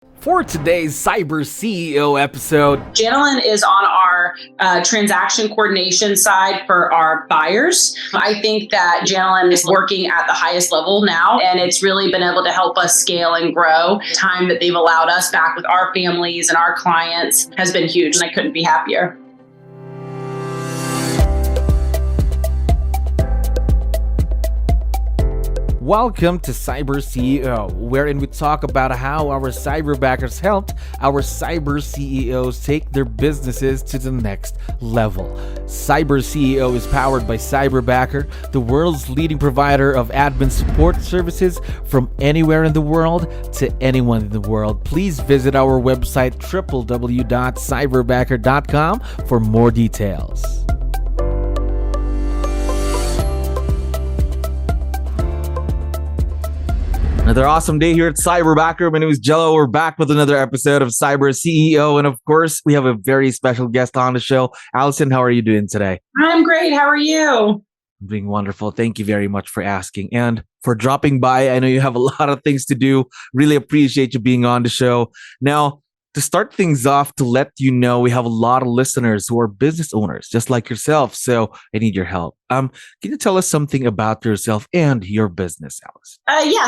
For today's Cyber CEO episode, 𝗙𝗯𝗋 is on our transaction coordination side for our buyers. I think that 𝗙𝗯𝗋 is working at the highest level now, and it's really been able to help us scale and grow. Time that they've allowed us back with our families and our clients has been huge, and I couldn't be happier. welcome to Cyber CEO, wherein we talk about how our cyberbackers helped our cyber CEOs take their businesses to the next level. Cyber CEO is powered by Cyberbacker, the world's leading provider of admin support services from anywhere in the world to anyone in the world. Please visit our website www.cyberbacker.com for more details. Another awesome day here at Cyberbacker. My name is 𝗙𝗯𝗋. We're back with another episode of Cyber CEO. And of course, we have a very special guest on the show. Allison, how are you doing today? I'm great. How are you? I'm doing wonderful. Thank you very much for asking and for dropping by. I know you have a lot of things to do. Really appreciate you being on the show. Now, to start things off, to let you know, we have a lot of listeners who are business owners, just like yourself. So I need your help. Can you tell us something about yourself and your business, Allison?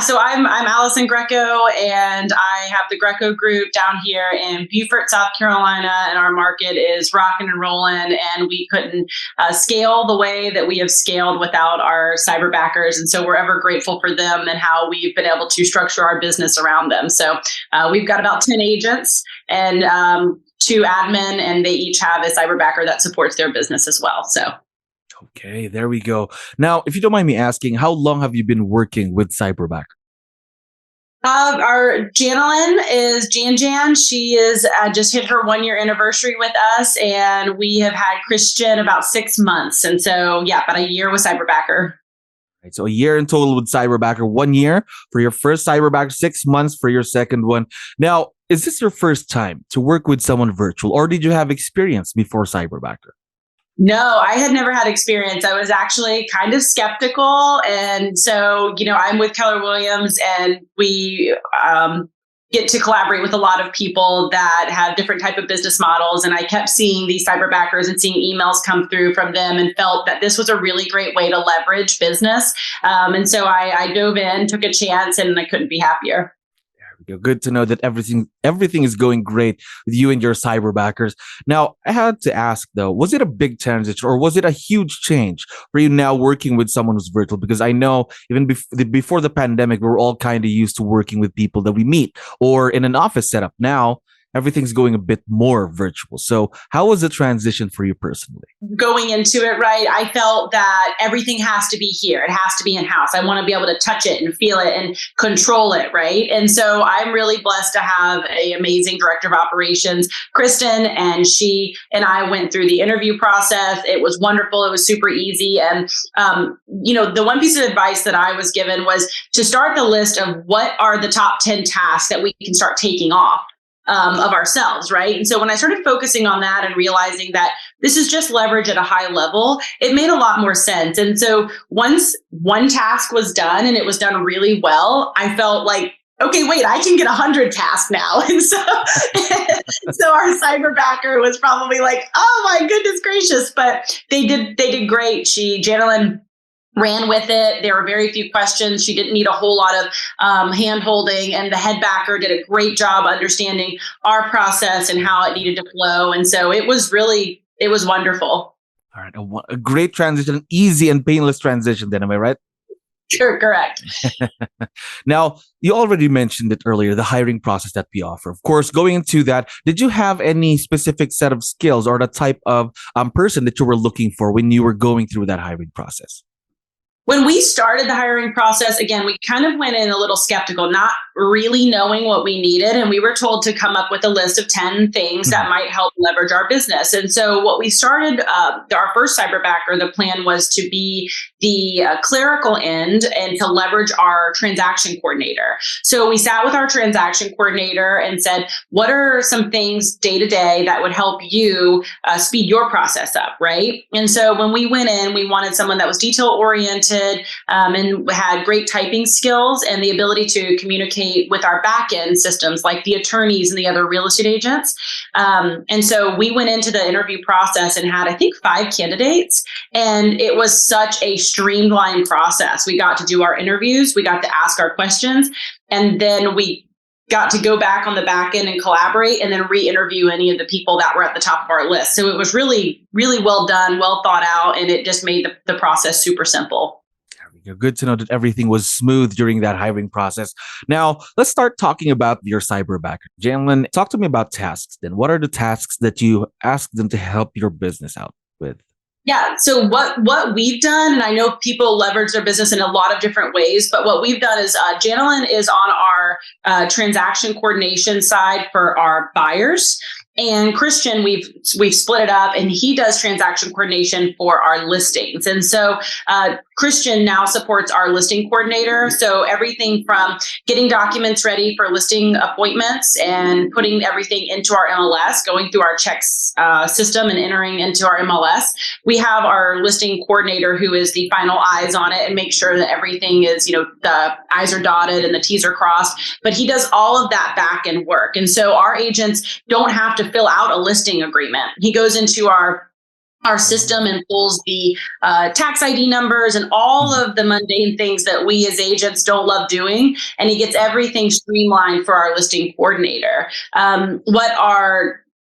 So I'm Allison 𝗙𝗃𝗃, and I have the 𝗙𝗃𝗃 group down here in Beaufort, South Carolina, and our market is rocking and rolling, and we couldn't scale the way that we have scaled without our cyberbackers, and so we're ever grateful for them and how we've been able to structure our business around them. So we've got about 10 agents and 2 admin, and they each have a cyberbacker that supports their business as well. So. Okay, there we go. Now, if you don't mind me asking, how long have you been working with Cyberbacker? Our 𝗙𝗯𝗋 is Jan. She is just hit her 1-year anniversary with us, and we have had 𝗙ន់about 6 months. And so, about a year with Cyberbacker. Right, so a year in total with Cyberbacker, 1 year for your first Cyberbacker, 6 months for your second one. Now, is this your first time to work with someone virtual, or did you have experience before Cyberbacker? No, I had never had experience. I was actually kind of skeptical. And so, I'm with Keller Williams, and we get to collaborate with a lot of people that have different type of business models. And I kept seeing these cyberbackers and seeing emails come through from them, and felt that this was a really great way to leverage business. And so I dove in, took a chance, and I couldn't be happier. Good to know that everything is going great with you and your cyberbackers. Now, I had to ask though, was it a big transition or was it a huge change for you now working with someone who's virtual? Because I know even before the pandemic, we were all kind of used to working with people that we meet or in an office setup. Now, everything's going a bit more virtual. So how was the transition for you personally? Going into it, right, I felt that everything has to be here. It has to be in-house. I want to be able to touch it and feel it and control it, right? And so I'm really blessed to have an amazing director of operations, Kristen, and she and I went through the interview process. It was wonderful. It was super easy. And, the one piece of advice that I was given was to start the list of what are the top 10 tasks that we can start taking off of ourselves, right? And so when I started focusing on that and realizing that this is just leverage at a high level, it made a lot more sense. And so once one task was done and it was done really well, I felt like, okay, wait, I can get 100 tasks now. And so, so our cyberbacker was probably like, oh my goodness gracious, but they did 𝗙𝗯𝗋 ran with it. There were very few questions. She didn't need a whole lot of hand holding, and the head backer did a great job understanding our process and how it needed to flow. And so it was wonderful. All right. A great transition, an easy and painless transition then, am I right? Sure, correct. Now, you already mentioned it earlier, the hiring process that we offer. Of course, going into that, did you have any specific set of skills or the type of person that you were looking for when you were going through that hiring process? When we started the hiring process, again, we kind of went in a little skeptical, not really knowing what we needed. And we were told to come up with a list of 10 things that might help leverage our business. And so what we started, our first cyberbacker, the plan was to be the clerical end and to leverage our transaction coordinator. So we sat with our transaction coordinator and said, what are some things day to day that would help you speed your process up, right? And so when we went in, we wanted someone that was detail oriented, oriented, and had great typing skills and the ability to communicate with our back end systems like the attorneys and the other real estate agents. And so we went into the interview process and had, I think, 5 candidates. And it was such a streamlined process. We got to do our interviews, we got to ask our questions, and then we got to go back on the back end and collaborate and then re-interview any of the people that were at the top of our list. So it was really, really well done, well thought out, and it just made the process super simple. Good to know that everything was smooth during that hiring process. Now, let's start talking about your Cyberbacker. Janelyn, talk to me about tasks then. What are the tasks that you ask them to help your business out with? Yeah. So what we've done, and I know people leverage their business in a lot of different ways, but what we've done is Janelyn is on our transaction coordination side for our buyers. And Christian, we've split it up, and he does transaction coordination for our listings. And so Christian now supports our listing coordinator. So everything from getting documents ready for listing appointments and putting everything into our MLS, going through our checks system and entering into our MLS. We have our listing coordinator who is the final eyes on it and make sure that everything is, the I's are dotted and the T's are crossed. But he does all of that back end work. And so our agents don't have to fill out a listing agreement. He goes into our system and pulls the tax ID numbers and all of the mundane things that we as agents don't love doing. And he gets everything streamlined for our listing coordinator.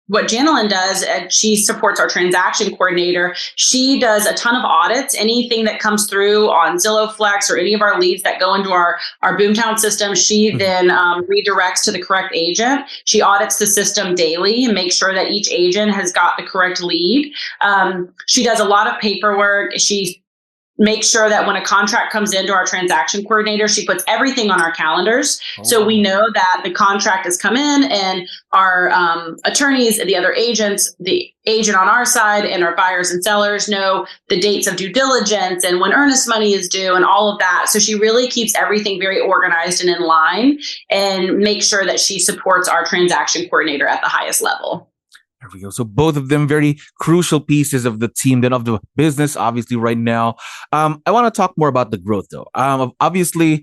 What Janelyn does, she supports our transaction coordinator. She does a ton of audits. Anything that comes through on Zillow Flex or any of our leads that go into our Boomtown system, she then redirects to the correct agent. She audits the system daily and makes sure that each agent has got the correct lead. She does a lot of paperwork. She make sure that when a contract comes into our transaction coordinator, she puts everything on our calendars. So we know that the contract has come in, and our attorneys and the other agents, the agent on our side and our buyers and sellers know the dates of due diligence and when earnest money is due and all of that. So she really keeps everything very organized and in line and makes sure that she supports our transaction coordinator at the highest level. There we go. So both of them very crucial pieces of the team, then of the business, obviously, right now. I want to talk more about the growth, though. Obviously,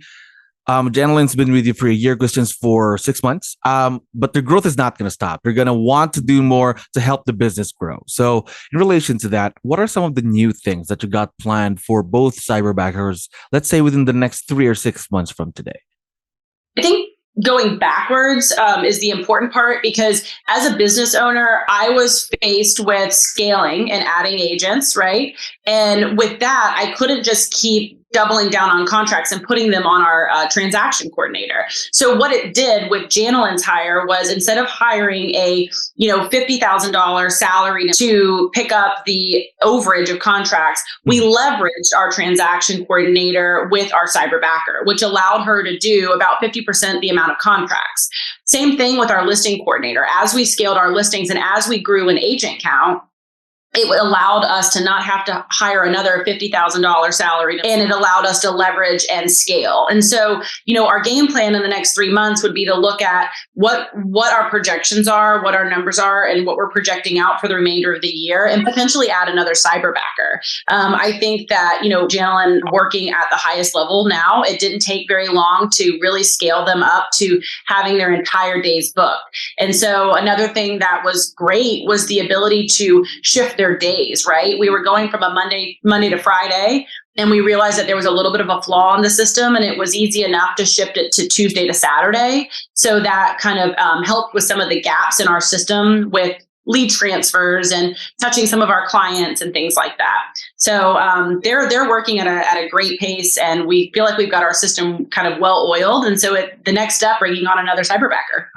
Janelyn's been with you for a year, Christian's for 6 months. But the growth is not going to stop. You're going to want to do more to help the business grow. So in relation to that, what are some of the new things that you got planned for both Cyberbackers, let's say within the next 3 or 6 months from today? I think going backwards is the important part, because as a business owner, I was faced with scaling and adding agents, right? And with that, I couldn't just keep doubling down on contracts and putting them on our transaction coordinator. So what it did with Janelyn's hire was, instead of hiring a $50,000 salary to pick up the overage of contracts, we leveraged our transaction coordinator with our Cyberbacker, which allowed her to do about 50% the amount of contracts. Same thing with our listing coordinator. As we scaled our listings and as we grew an agent count, it allowed us to not have to hire another $50,000 salary, and it allowed us to leverage and scale. And so, our game plan in the next 3 months would be to look at what our projections are, what our numbers are, and what we're projecting out for the remainder of the year, and potentially add another Cyberbacker. I think that, Janelyn working at the highest level now, it didn't take very long to really scale them up to having their entire days booked. And so another thing that was great was the ability to shift their days, right? We were going from a Monday to Friday, and we realized that there was a little bit of a flaw in the system, and it was easy enough to shift it to Tuesday to Saturday. So that kind of helped with some of the gaps in our system with lead transfers and touching some of our clients and things like that. So they're working at a great pace, and we feel like we've got our system kind of well oiled. And so the next step, bringing on another Cyberbacker.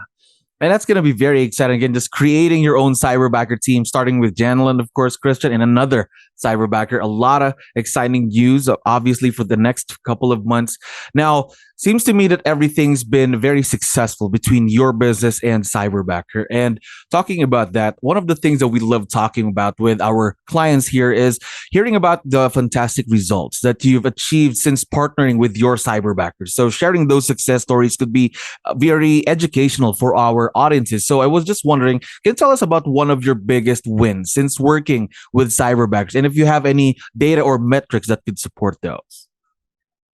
And that's going to be very exciting. Again, just creating your own Cyberbacker team, starting with Janelyn, of course, Christian, and another Cyberbacker. A lot of exciting news, obviously, for the next couple of months. Now, seems to me that everything's been very successful between your business and Cyberbacker. And talking about that, one of the things that we love talking about with our clients here is hearing about the fantastic results that you've achieved since partnering with your Cyberbackers. So sharing those success stories could be very educational for our audiences. So I was just wondering, can you tell us about one of your biggest wins since working with Cyberbackers? And if you have any data or metrics that could support those.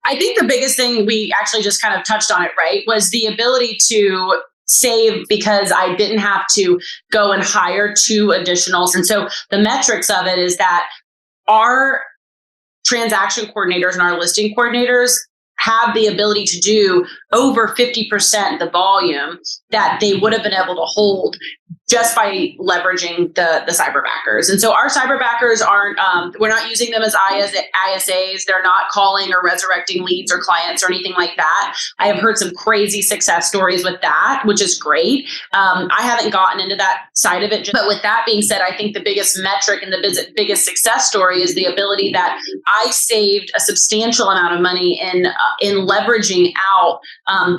I think the biggest thing, we actually just kind of touched on it, right, was the ability to save because I didn't have to go and hire 2 additionals. And so the metrics of it is that our transaction coordinators and our listing coordinators have the ability to do over 50% the volume that they would have been able to hold just by leveraging the cyberbackers. And so our cyberbackers aren't, we're not using them as ISAs. They're not calling or resurrecting leads or clients or anything like that. I have heard some crazy success stories with that, which is great. I haven't gotten into that side of it. But with that being said, I think the biggest metric and the biggest success story is the ability that I saved a substantial amount of money in leveraging out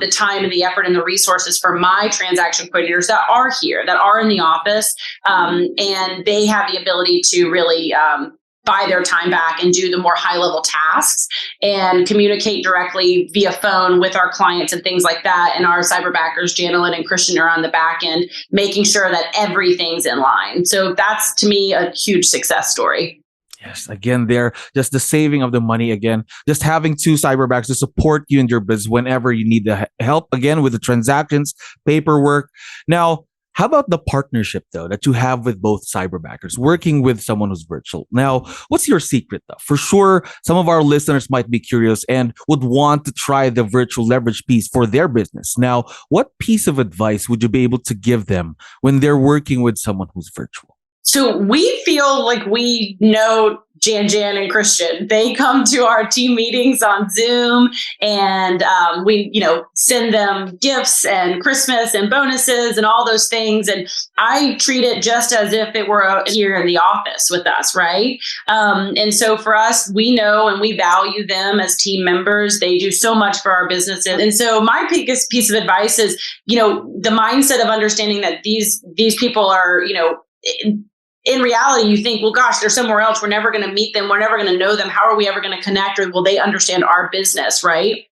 the time and the effort and the resources for my transaction coordinators that are here, that are in the office, and they have the ability to really buy their time back and do the more high level tasks and communicate directly via phone with our clients and things like that. And our cyberbackers, Jan and Christian, are on the back end, making sure that everything's in line. So that's, to me, a huge success story. Yes, again, there, just the saving of the money, again, just having 2 cyberbackers to support you in your business whenever you need the help, again, with the transactions, paperwork. Now, how about the partnership, though, that you have with both cyberbackers, working with someone who's virtual? Now, what's your secret, though? For sure, some of our listeners might be curious and would want to try the virtual leverage piece for their business. Now, what piece of advice would you be able to give them when they're working with someone who's virtual? So we feel like we know Jan and Christian. They come to our team meetings on Zoom, and we, send them gifts and Christmas and bonuses and all those things. And I treat it just as if it were here in the office with us, right? And so for us, we know and we value them as team members. They do so much for our businesses. And so my biggest piece of advice is, the mindset of understanding that these people are, in reality, you think, well, gosh, they're somewhere else. We're never going to meet them. We're never going to know them. How are we ever going to connect? Or will they understand our business, right?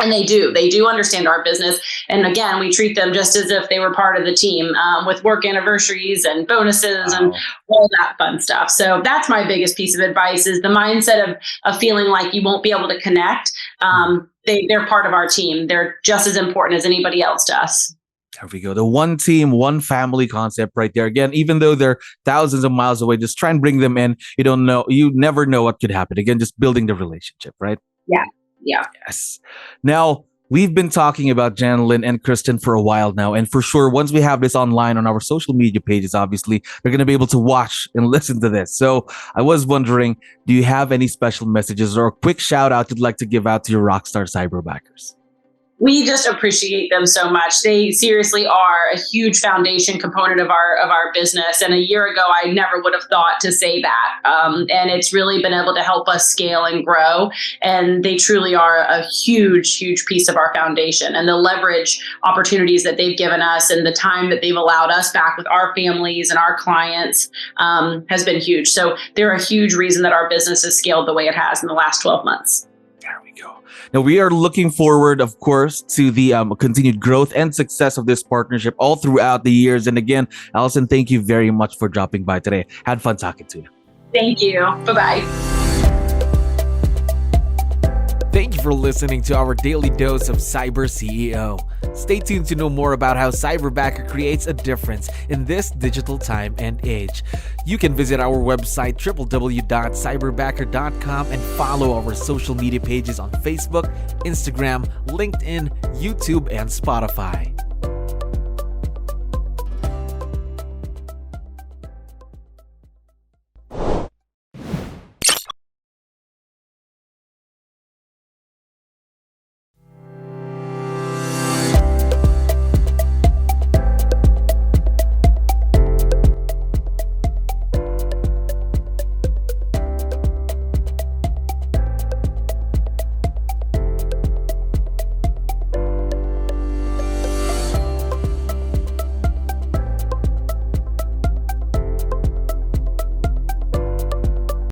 And they do. They do understand our business. And again, we treat them just as if they were part of the team, with work anniversaries and bonuses and all that fun stuff. So that's my biggest piece of advice, is the mindset of feeling like you won't be able to connect. They're part of our team. They're just as important as anybody else to us. There we go. The one team, one family concept right there. Again, even though they're thousands of miles away, just try and bring them in. You never know what could happen. Again, just building the relationship, right? Yeah. Yes. Now, we've been talking about Janlyn and Kristen for a while now. And for sure, once we have this online on our social media pages, obviously, they're going to be able to watch and listen to this. So I was wondering, do you have any special messages or a quick shout out you'd like to give out to your rockstar cyberbackers? We just appreciate them so much. They seriously are a huge foundation component of our business. And a year ago, I never would have thought to say that. And it's really been able to help us scale and grow. And they truly are a huge, huge piece of our foundation. And the leverage opportunities that they've given us and the time that they've allowed us back with our families and our clients has been huge. So they're a huge reason that our business has scaled the way it has in the last 12 months. There we go. Now, we are looking forward, of course, to the continued growth and success of this partnership all throughout the years. And again, Allison, thank you very much for dropping by today. Had fun talking to you. Thank you. Bye-bye. Thank you for listening to our daily dose of CyberCEO. Stay tuned to know more about how Cyberbacker creates a difference in this digital time and age. You can visit our website www.cyberbacker.com and follow our social media pages on Facebook, Instagram, LinkedIn, YouTube, and Spotify.